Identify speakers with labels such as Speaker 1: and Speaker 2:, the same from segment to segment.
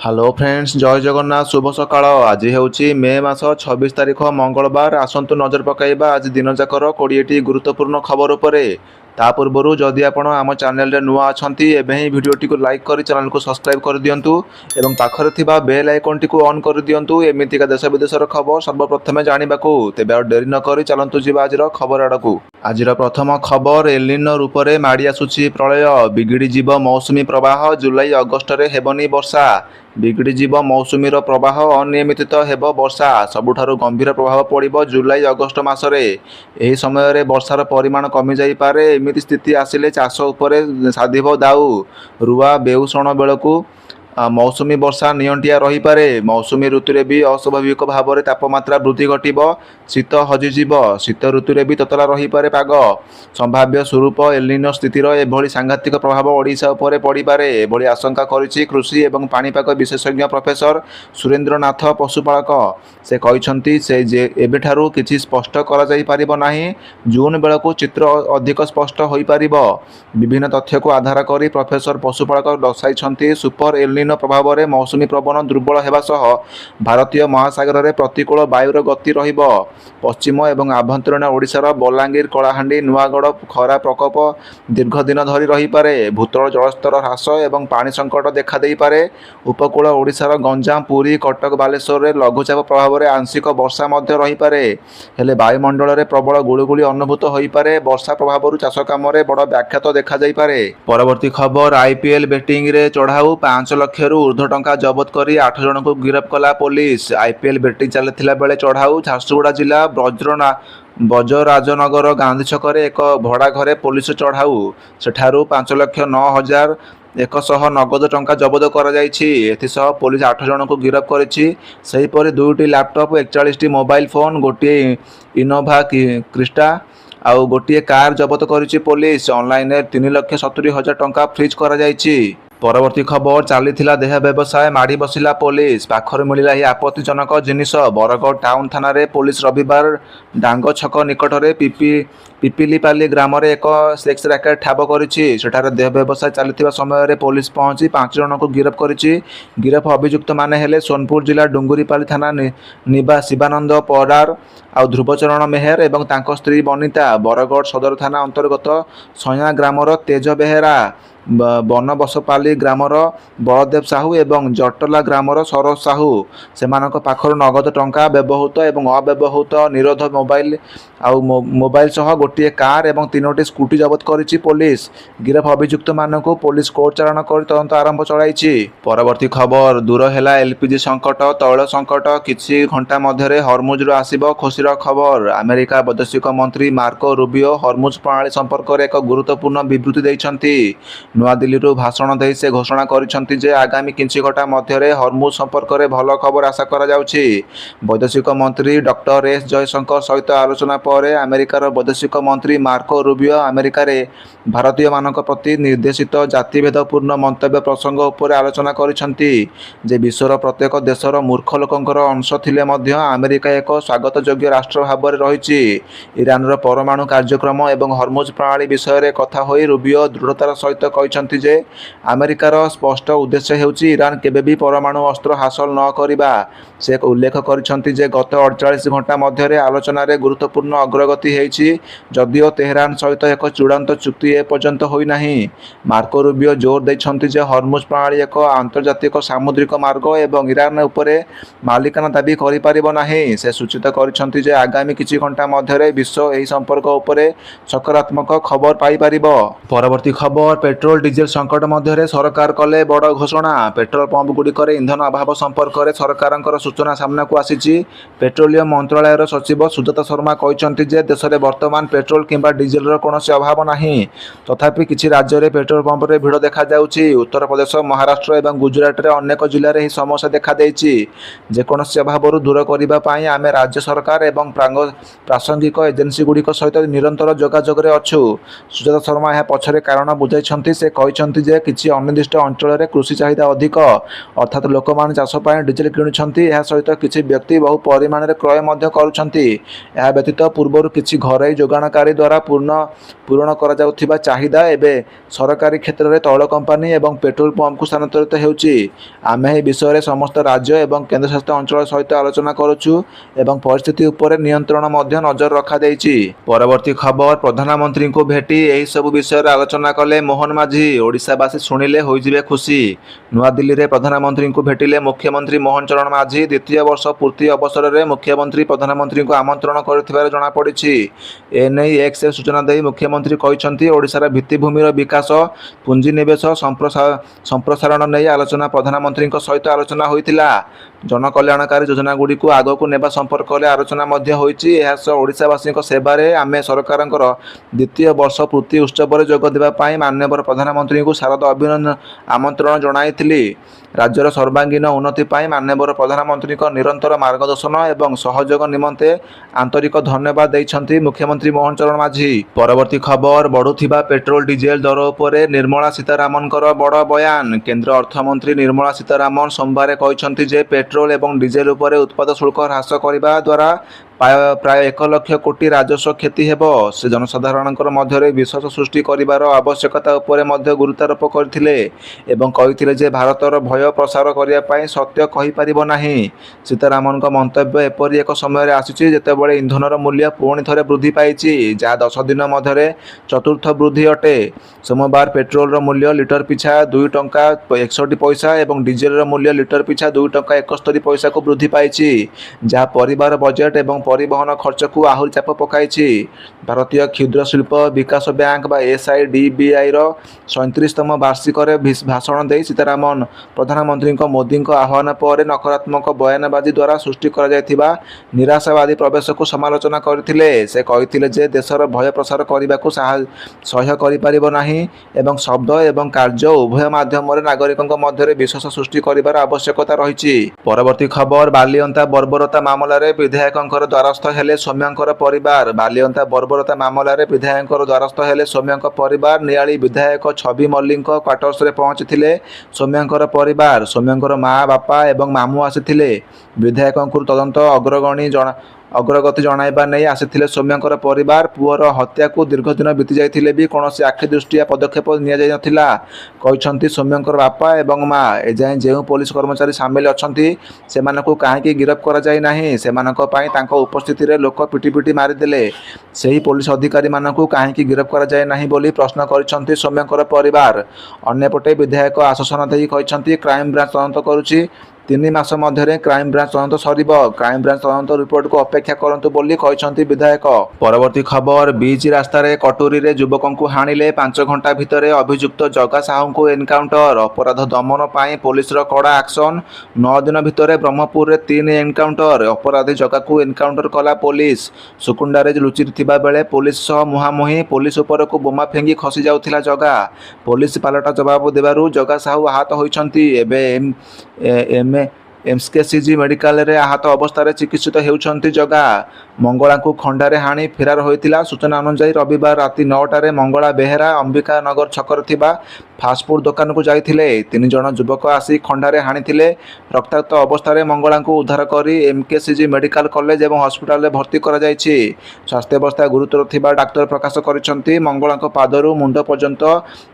Speaker 1: Hello friends जय जगन्नाथ शुभ सकाळ आज ହେଉଛି मे मास 26 तारिख मंगलवार आसंतु नजर पकाइबा आज दिन जाकर 20टी गुरुत्वपूर्ण खबर उपरे ता पूर्व जदि आपण आम चैनल रे नुआ अछंती एबे ही वीडियोटी को लाइक कर चैनल को सब्सक्राइब कर दियंतु एवं पाखरे थिबा बेल आइकन टी को ऑन कर दियंतु एमितिका देश विदेशर खबर सर्वप्रथमे जानिबाकू तेबे और देरी न करी चलंतु जिबा आजिर खबर आडकू। आजिर प्रथम खबर एलिनो रूपरे माड़ी आसुची प्रलय बिगिड़ी जीव मौसुमी प्रवाह जुलाई अगस्ट रे हेबनी वर्षा बिगिड़ी जीव मौसुमीर प्रवाह अनियमित हेब वर्षा सबुठारु गंभीर प्रभाव पड़िबो जुलाई अगस्ट मासरे एही समय रे वर्षार परिमाण कमी जाई पारे एमिति स्थिति आसिले चाष उपरे साधिब दाऊ रुआ बेउषण बेलकू मौसुमी वर्षा नियंटिया रही पारे मौसुमी ऋतु रे भी अस्वाभाविक भाव में तापमात्रा वृद्धि घटिबो शीत हजिजिब शीत ऋतु रे भी ततला रही पारे पाग संभाव्य स्वरूप एलिनो स्थितिर एभली सांघातिक प्रभाव ओडिशा उपरे पड़ी पारे एभली आशंका करिछि कृषि एवं पाणीपाग विशेषज्ञ प्रोफेसर सुरेंद्रनाथ पशुपालक से कहिसंती से जे एबेठारु किछि स्पष्ट करा जाई पारिबो नाही जून बेलकू चित्र अधिक स्पष्ट होई पारिबो विभिन्न तथ्य को आधार करी प्रोफेसर पशुपालक दर्शाइछंती सुपर एलिनो प्रभाव में मौसुमी प्रवण दुर्बल हेबा सह भारतीय महासागर में प्रतिकूल वायुर गति रहिबो पश्चिम एवं आभ्यंतरीण ओडिशार बलांगीर कलाहांडी नुआगढ़ खरा प्रकोप दीर्घ दिन धरी रही पारे भूतल जलस्तर ह्रास एवं पानी संकट देखा देई पारे उपकूल ओडिशार गंजाम पुरी कटक बालेश्वर में लघुचाप प्रभाव में आंशिक वर्षा मध्य रही पारे हेले वायुमंडल में प्रबल गुळुगुळी अनुभूत होई पारे वर्षा प्रभाव चाष काम में बड़ व्याख्यात देखा जाई पारे। परवर्ती खबर आईपीएल बेटिंग रे चढ़ाऊ 5 लाख रु ऊर्ध्व टंका जबत करी 8 जन को गिरफ्त कला पुलिस आईपीएल बेटिंग चलथिला बेले चढ़ाऊ झारसुगुड़ा जिला बजराजनगर गांधी छकरे एक भड़ा घरे पुलिस चढ़ाऊ सेठारु 5,09,100 नगद टंका जबत करा जायछि एथिसह पुलिस 8 जन को गिरफ्त करिछि सेहिपरि 2टी लैपटॉप 41टी मोबाइल फोन गोटे इनोवा क्रिस्टा आउ गोटे कार जबत करिछि पुलिस ऑनलाइन 3,70,000 टंका फ्रीज करा जायछि। परवर्ती खबर चलीथिला देह व्यवसाय माड़ी बसिला पुलिस पाखर मिलिला ही आपत्तिजनक जिनिस बरगड़ टाउन थाना रे पुलिस रविवार डांग छक निकट में पिपिलीपाली ग्राम रे एक सेक्स रैकेट ठाब करिछि सेठारे देह व्यवसाय चलथिबा समय रे पुलिस पहुंची 5 जन को गिरफ्त करिछि गिरफ अभियुक्त माने हेले सोनपुर जिला डुंगुरीपाली थाना निवासी शिवानंद परार आ ध्रुवचरण मेहर एवं तांको स्त्री बनिता बरगड़ सदर थाना अंतर्गत सया ग्रामर तेज बेहेरा बनबसपाली ग्रामर बलदेव साहू एवं जटला ग्रामर सरोज साहू सेमानक पाखर नगद टंका व्यवहृत एवं अव्यवहृत निरोध मोबाइल सह गोटे कार एवं 3टी स्कूटी जबत करिछि पुलिस गिरफ अभियुक्त मानक पुलिस कोर्ट चालाण कर तदंत आरंभ चलाइछि। परवर्ती खबर दूर हैला एलपीजी संकट तैल संकट किछि घंटा मध्यरे हरमुज आसिबो खुशीर खबर अमेरिका वैदेशिक मंत्री मार्को रूबियो हरमुज प्रणाली संपर्क में एक गुरुत्वपूर्ण विवृत्ति दैछंती नुआदिल्ली भाषण दे से घोषणा करिसेंती जे आगामी किछि घंटा मध्यरे हरमुज संपर्क में भल खबर आशा करा जाउछि वैदेशिक मंत्री डॉक्टर एस जयशंकर सहित आलोचना पर अमेरिकार वैदेशिक मंत्री मार्को रूबियो अमेरिका रे भारतीय मानक प्रति निर्देशित जातिभेदपूर्ण मंतव्य प्रसंग उपर आलोचना करिसेंती जे विश्वर प्रत्येक देशर मूर्ख लोकंकर अंश थिले मध्य अमेरिका एक स्वागत योग्य राष्ट्र भाव में रही इरान परमाणु कार्यक्रम एवं हरमुज प्रणाली विषय में कथा होई रूबियो दृढ़तार सहित कहते जे अमेरिकार स्पष्ट उद्देश्य हेउची इरान केबे भी परमाणु अस्त्र हासिल न करिबा से उल्लेख करिसेंती जे गत 48 घंटा मध्य आलोचना रे गुरुत्वपूर्ण अग्रगति हेइची जदिओ तेहरान सहित एक चूड़ांत चुक्ति एपर्यंत होई नाही मार्को रूबियो जोर दैछंती जे हरमुज प्रणाली एक आंतर्जातिक सामुद्रिक मार्ग एवं इरान उपरे मालिकाना दाबी करि पारिबो नाही से सूचित करिसेंती जे आगामी किछि घंटा मध्य विश्व एही संपर्क उपरे सकारात्मक खबर पाई पारिबो। परवर्ती खबर पेट्रोल डीजेल संकट मध्य सरकार कले बड़ घोषणा पेट्रोल पंप गुड़िक इंधन अभाव संपर्क में सरकार सूचना सामना को आसी पेट्रोलियम मंत्रालय सचिव सुजाता शर्मा कहते जे देश में वर्तमान पेट्रोल किंबा डीजेल कौन अभाव नहीं तथापि किसी राज्य में पेट्रोल पंप रे भिड़ देखा जाउछि उत्तर प्रदेश महाराष्ट्र और गुजरात रे अनेक जिले में समस्या देखा देछि जेकोसी अभाव दूर करने आम राज्य सरकार और प्रासंगिक एजेन्सी गुड़िक सहित निरंतर जोगाजोग अच्छु सुजाता शर्मा यह पछरे कारण बुझाई से कहते जे किसी अनिर्दिष्ट अंचल कृषि चाहिदा अधिक अर्थात लोक मैंने चाष डीजेल किणुंट यह सहित किसी व्यक्ति बहु परिमाण में क्रय व्यतीत पूर्व किसी घर जोगाणकारी द्वारा पूरण कर चाहिदा एवं सरकारी क्षेत्र में तैल कंपानी और पेट्रोल पंप को स्थानांतरित होउछि। आमे यह विषय में समस्त राज्य और केन्द्रशासित अंचल सहित आलोचना करुछु एवं परिस्थिति उपर नियंत्रण नजर रखा देइछि। परवर्ती खबर प्रधानमंत्री को भेटी यही सब विषय आलोचना कले मोहन माझी। ओडिशावासी शुणिले होइजिबे खुशी। नुआ दिल्ली में प्रधानमंत्री को भेटिले मुख्यमंत्री मोहन चरण माझी। द्वितीय वर्ष पूर्ति अवसर में मुख्यमंत्री प्रधानमंत्री को आमंत्रण कर जनापड़ी। एने एक्स सूचना दे मुख्यमंत्री कहते ओडिशार भित्तिभूमिर विकास पुंजीनिवेश संप्रसारण नहीं आलोचना प्रधानमंत्री सहित आलोचना होइतिला। जनकल्याणकारी योजना गुड़ी को आग को नेबा संपर्क में आलोचना ओडिशावासी सेवारे आमे सरकार द्वितीय वर्ष पूर्ति उत्सव में जोग देवाई माननीय प्रधानमंत्री को शारद अभिनंदन आमंत्रण जनाई। राज्यर सर्वांगीन उन्नति माननीय प्रधानमंत्री निरंतर मार्गदर्शन और सहयोग निमंते आंतरिक धन्यवाद देइछंती मुख्यमंत्री मोहन चरण माझी। परवर्ती खबर बढ़ुथिबा पेट्रोल डीजेल दर उपरे निर्मला सीतारामन बड़ बयान। केंद्र अर्थमंत्री निर्मला सीतारामन सोमवार कहते जे पेट्रोल और डीजेल उपरे उत्पाद शुल्क ह्रास करने द्वारा प्राय 1 लाख कोटी राजस्व क्षति हेब। से जनसाधारण मध्य विश्वास सृष्टि कर आवश्यकता उपर गुरुत्वारोप करथिले एवं कहिथिले जे भारतर भय प्रसार करने सत्य कहीपर नहीं। सीतारामन मंतव्य एपरी एक समय आसी जेतेबेले इंधनर मूल्य पुणी थे वृद्धि पाई जहाँ 10 दिन मध्य चतुर्थ वृद्धि अटे। सोमवार पेट्रोल मूल्य लिटर पिछा 2 टंका 61 पैसा और डीजेल मूल्य लिटर पिछा 2 टंका 71 पैसा को वृद्धि पाई जहाँ परिवार बजेट और परिवहन खर्च को आहरी चाप पकाई। भारतीय क्षुद्र शिल्प विकास बैंक SIDBI 37तम वार्षिक भाषण दे सीतारामन प्रधानमंत्री मोदी आह्वान पर नकारात्मक बयानबाजी द्वारा सृष्टि कर निराशावादी प्रवेश को समालोचना करथिले। से कहिथिले जे देशर भय प्रसार करने को सह्य कर शब्द और कार्य उभय माध्यम नागरिकों मध्य विश्वास सृष्टि कर आवश्यकता रही। परवर्ती खबर बालिअंता बर्बरता मामलें विधायकों द्वारस्थ हेले सौम्यंकर परिवार। बालिअंता बर्बरता मामलें विधायकों द्वारस्थ हेले सौम्यंक परिवार। नियाली विधायक छवि मल्लिक क्वार्टर्स रे पहुंची सौम्यंकर परिवार। सौम्यंकर माँ बापा और मामू आसी विधायकों तदंत अग्रगति जणाइबा नहीं आसी सौम्यंकर परिवार। पुअर हत्या को दीर्घ दिन बीती जाइथिले भी कौन आखिदृष्टिया पदक्षेप नि सौम्यंकर बापा और माँ एजाएं जो पुलिस कर्मचारी सामिल अच्छी से कहीं गिरफ कर उपस्थित लोक पिटी मारिदेले से पुलिस अधिकारी मानू कहीं गिरफ कर प्रश्न कर सौम्यंकर परिवार। अन्यपटे विधायक आश्वासन दे कहते क्राइम ब्रांच तदंत करुच्ची 3 मास मध्य क्राइम ब्रांच तदंत सरिबो। क्राइम ब्रांच तदंत रिपोर्ट को अपेक्षा करंतु बोली कहते विधायक। परवर्ती खबर बीच रास्तार कटोरी रे युवकों को हाणिले 5 घंटा भितर अभियुक्त जगा साहू को एनकाउंटर। अपराध दमन पाई पुलिस कड़ा एक्शन। 9 दिन भितर ब्रह्मपुर में 3 एनकाउंटर। अपराधी जगा को एनकाउंटर कला पुलिस। सुकुंडारे लुचि थिबा बेले पुलिस सह मुहांमुही। पुलिस उपर को बोमा फेंगी खसी जाउथिला जगा। पुलिस पालटा जवाब देबारु जगा साहू आहत होइछंती। एबे एमकेसीजी मेडिकल रे आहत अवस्था चिकित्सित होउछंती जगा। मंगला को खंडारे हाणी फेरार होइतिला। सूचना अनुसार रविवार राति 9टारे मंगला बेहेरा अंबिका नगर छकर थिबा फास्टफुड दुकान को जाइथिले। 3 जण युवक आसी खंडारे हाणिथिले। रक्ताक्त अवस्था मंगला को उद्धार करी एमकेसीजी मेडिकल कॉलेज और हॉस्पिटल में भर्ती करा जायछि। स्वास्थ्य अवस्था गुरुतर थिबा डाक्टर प्रकाश करिसंती। मंगला पादरू मुंड पर्यंत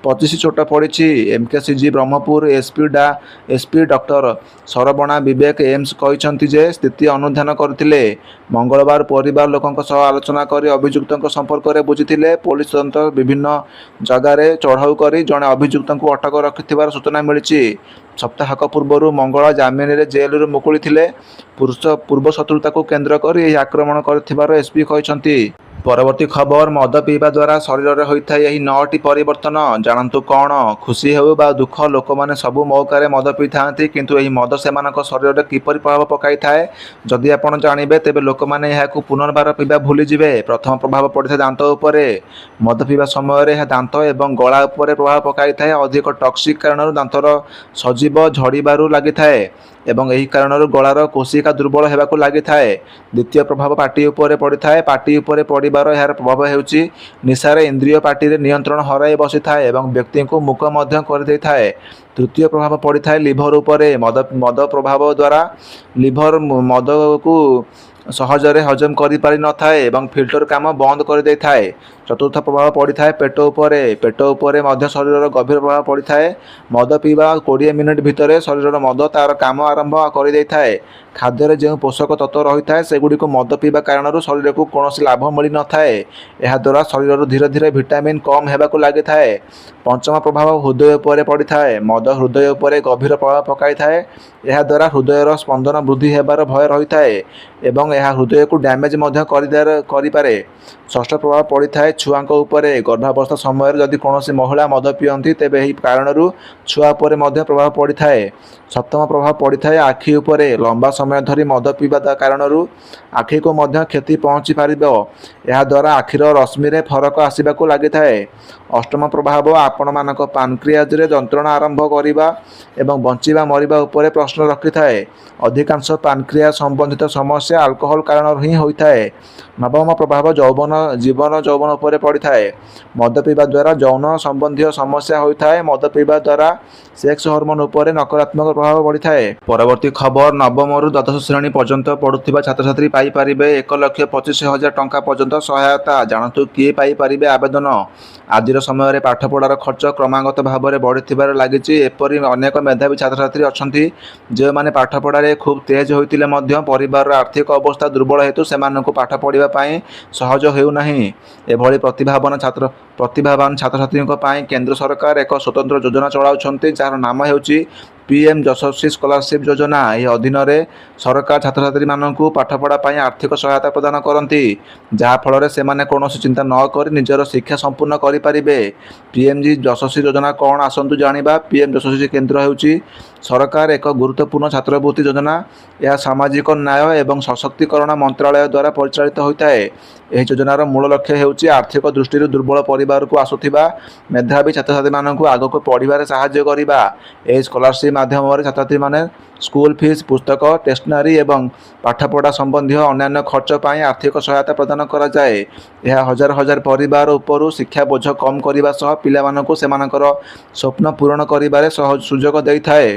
Speaker 1: 25 चोट पड़िछि। एमकेसीजी ब्रह्मपुर एसपी डॉक्टर सरबणा विवेक एम्स कहते जे स्थिति अनुधान करथिले। मंगलवार परिवार लोकों सह आलोचना कर अभियुक्तों संपर्क में बुझीथिले। पुलिस तदंत विभिन्न जगार चढ़ाऊ कर जड़े अभियुक्त को अटक रखिथिबार सूचना मिली। सप्ताहक पूर्व मंगला जामिन रे जेल मुकुली पूर्व शत्रुता को केन्द्र कर यह आक्रमण कर एसपी कहते। परवर्ती खबर मद पीवा द्वारा शरीर में होता है यही 9टी परिवर्तन जानतु कौन। खुशी हो बा दुख लोक मैंने सबू मौका मद पी था किंतु यही मद से शरीर में किपर प्रभाव पकाई थाए जदि आप जानवे तेज लोक मैंने यहाँ पुनर्बार पीवा भूलीजे। प्रथम प्रभाव पड़ता है दांत उपरे। मद पीवा समय यह दांत और गला उपरे प्रभाव पकाई थाए। अधिक टॉक्सिक कारण दांतर सजीव झड़बार लगी थाए एवं यही कारण गलार कोशिका दुर्बल होगा लगी थाए। द्वितीय प्रभाव पार्टी उपरे पड़ी थाए। पार्टी उपरे पड़ा କରିବାର ଏହାର ପ୍ରଭାବ ହେଉଛି ନିଶାରେ ଇନ୍ଦ୍ରିୟ ପାଟିରେ ନିୟନ୍ତ୍ରଣ ହରାଇ ବସିଥାଏ ଏବଂ ବ୍ୟକ୍ତିଙ୍କୁ ମୂକ ମଧ୍ୟ କରିଦେଇଥାଏ। ତୃତୀୟ ପ୍ରଭାବ ପଡ଼ିଥାଏ ଲିଭର ଉପରେ। ମଦ ପ୍ରଭାବ ଦ୍ୱାରା ଲିଭର ମଦକୁ ସହଜରେ ହଜମ କରିପାରିନଥାଏ ଏବଂ ଫିଲ୍ଟର କାମ ବନ୍ଦ କରିଦେଇଥାଏ। ଚତୁର୍ଥ ପ୍ରଭାବ ପଡ଼ିଥାଏ ପେଟ ଉପରେ। ପେଟ ଉପରେ ମଧ୍ୟ ଶରୀରର ଗଭୀର ପ୍ରଭାବ ପଡ଼ିଥାଏ। ମଦ ପିଇବା 20 ମିନିଟ୍ ଭିତରେ ଶରୀରର ମଦ ତା'ର କାମ ଆରମ୍ଭ କରିଦେଇଥାଏ। ଖାଦ୍ୟରେ ଯେଉଁ ପୋଷକ ତତ୍ତ୍ୱ ରହିଥାଏ ସେଗୁଡ଼ିକୁ ମଦ ପିଇବା କାରଣରୁ ଶରୀରକୁ କୌଣସି ଲାଭ ମିଳିନଥାଏ। ଏହାଦ୍ୱାରା ଶରୀରରୁ ଧୀରେ ଧୀରେ ଭିଟାମିନ୍ କମ୍ ହେବାକୁ ଲାଗିଥାଏ। ପଞ୍ଚମ ପ୍ରଭାବ ହୃଦୟ ଉପରେ ପଡ଼ିଥାଏ। ମଦ ହୃଦୟ ଉପରେ ଗଭୀର ପ୍ରଭାବ ପକାଇଥାଏ। ଏହାଦ୍ୱାରା ହୃଦୟର ସ୍ପନ୍ଦନ ବୃଦ୍ଧି ହେବାର ଭୟ ରହିଥାଏ ଏବଂ ଏହା ହୃଦୟକୁ ଡ୍ୟାମେଜ୍ ମଧ୍ୟ କରିପାରେ। ଷଷ୍ଠ ପ୍ରଭାବ ପଡ଼ିଥାଏ ଛୁଆଙ୍କ ଉପରେ। ଗର୍ଭାବସ୍ଥା ସମୟରେ ଯଦି କୌଣସି ମହିଳା ମଦ ପିଅନ୍ତି ତେବେ ଏହି କାରଣରୁ ଛୁଆ ଉପରେ ମଧ୍ୟ ପ୍ରଭାବ ପଡ଼ିଥାଏ। ସପ୍ତମ ପ୍ରଭାବ ପଡ଼ିଥାଏ ଆଖି ଉପରେ। ଲମ୍ବା ସମୟ ଧରି ମଦ ପିଇବା କାରଣରୁ ଆଖିକୁ ମଧ୍ୟ କ୍ଷତି ପହଞ୍ଚି ପାରିବ। ଏହାଦ୍ୱାରା ଆଖିର ରଶ୍ମିରେ ଫରକ ଆସିବାକୁ ଲାଗିଥାଏ। ଅଷ୍ଟମ ପ୍ରଭାବ ଆପଣମାନଙ୍କ ପାନକ୍ରିଆଜରେ ଯନ୍ତ୍ରଣା ଆରମ୍ଭ କରିବା ଏବଂ ବଞ୍ଚିବା ମରିବା ଉପରେ ପ୍ରଶ୍ନ ରଖିଥାଏ। ଅଧିକାଂଶ ପାନକ୍ରିଆ ସମ୍ବନ୍ଧିତ ସମସ୍ୟା ଆଲକୋହଲ କାରଣରୁ ହିଁ ହୋଇଥାଏ। ନବମ ପ୍ରଭାବ ଜୀବନ ଯୌବନ ଉପରେ ପଡ଼ିଥାଏ। ମଦ ପିଇବା ଦ୍ୱାରା ଯୌନ ସମ୍ବନ୍ଧୀୟ ସମସ୍ୟା ହୋଇଥାଏ। ମଦ ପିଇବା ଦ୍ୱାରା ସେକ୍ସ ହର୍ମୋନ୍ ଉପରେ ନକାରାତ୍ମକ ପ୍ରଭାବ ପଡ଼ିଥାଏ। ପରବର୍ତ୍ତୀ ଖବର, ନବମରୁ ଦ୍ୱାଦଶ ଶ୍ରେଣୀ ପର୍ଯ୍ୟନ୍ତ ପଢ଼ୁଥିବା ଛାତ୍ରଛାତ୍ରୀ ପାଇପାରିବେ 1,25,000 ଟଙ୍କା ପର୍ଯ୍ୟନ୍ତ ସହାୟତା। ଜାଣନ୍ତୁ କିଏ ପାଇପାରିବେ ଆବେଦନ। ଆଜିର ସମୟରେ ପାଠପଢ଼ାର ଖର୍ଚ୍ଚ କ୍ରମାଗତ ଭାବରେ ବଢ଼ିଥିବାରେ ଲାଗିଛି। ଏପରି ଅନେକ ମେଧାବୀ ଛାତ୍ରଛାତ୍ରୀ ଅଛନ୍ତି ଯେଉଁମାନେ ପାଠପଢ଼ାରେ ଖୁବ୍ ତେଜ ହୋଇଥିଲେ ମଧ୍ୟ ପରିବାରର ଆର୍ଥିକ ଅବସ୍ଥା ଦୁର୍ବଳ ହେତୁ ସେମାନଙ୍କୁ ପାଠ ପଢ଼ିବା ପାଇଁ ସହଜ ହେଉନାହିଁ। ଏଭଳି ପ୍ରତିଭାବାନ ଛାତ୍ରଛାତ୍ରୀଙ୍କ ପାଇଁ କେନ୍ଦ୍ର ସରକାର ଏକ ସ୍ୱତନ୍ତ୍ର ଯୋଜନା ଚଳାଉଛନ୍ତି ଯାହାର ନାମ ହେଉଛି PM ଯଶସ୍ୱୀ ସ୍କଲାରସିପ୍ ଯୋଜନା। ଏହି ଅଧୀନରେ ସରକାର ଛାତ୍ରଛାତ୍ରୀମାନଙ୍କୁ ପାଠପଢ଼ା ପାଇଁ ଆର୍ଥିକ ସହାୟତା ପ୍ରଦାନ କରନ୍ତି, ଯାହାଫଳରେ ସେମାନେ କୌଣସି ଚିନ୍ତା ନ କରି ନିଜର ଶିକ୍ଷା ସମ୍ପୂର୍ଣ୍ଣ କରିପାରିବେ। PMG ଯଶସ୍ୱୀ ଯୋଜନା କ'ଣ ଆସନ୍ତୁ ଜାଣିବା। PM ଯଶସ୍ୱୀ କେନ୍ଦ୍ର ହେଉଛି ସରକାର ଏକ ଗୁରୁତ୍ୱପୂର୍ଣ୍ଣ ଛାତ୍ରବୃତ୍ତି ଯୋଜନା। ଏହା ସାମାଜିକ ନ୍ୟାୟ ଏବଂ ସଶକ୍ତିକରଣ ମନ୍ତ୍ରାଳୟ ଦ୍ୱାରା ପରିଚାଳିତ ହୋଇଥାଏ। ଏହି ଯୋଜନାର ମୂଳ ଲକ୍ଷ୍ୟ ହେଉଛି ଆର୍ଥିକ ଦୃଷ୍ଟିରୁ ଦୁର୍ବଳ ପରିବାରକୁ ଆସୁଥିବା ମେଧାବୀ ଛାତ୍ରଛାତ୍ରୀମାନଙ୍କୁ ଆଗକୁ ପଢ଼ିବାରେ ସାହାଯ୍ୟ କରିବା। ଏହି ସ୍କଲାରସିପ୍ ମାଧ୍ୟମରେ ଛାତ୍ରଛାତ୍ରୀମାନେ ସ୍କୁଲ ଫିସ୍, ପୁସ୍ତକ, ଷ୍ଟେସନାରୀ ଏବଂ ପାଠପଢ଼ା ସମ୍ବନ୍ଧୀୟ ଅନ୍ୟାନ୍ୟ ଖର୍ଚ୍ଚ ପାଇଁ ଆର୍ଥିକ ସହାୟତା ପ୍ରଦାନ କରାଯାଏ। ଏହା ହଜାର ହଜାର ପରିବାର ଉପରୁ ଶିକ୍ଷା ବୋଝ କମ୍ କରିବା ସହ ପିଲାମାନଙ୍କୁ ସେମାନଙ୍କର ସ୍ୱପ୍ନ ପୂରଣ କରିବାରେ ସୁଯୋଗ ଦେଇଥାଏ।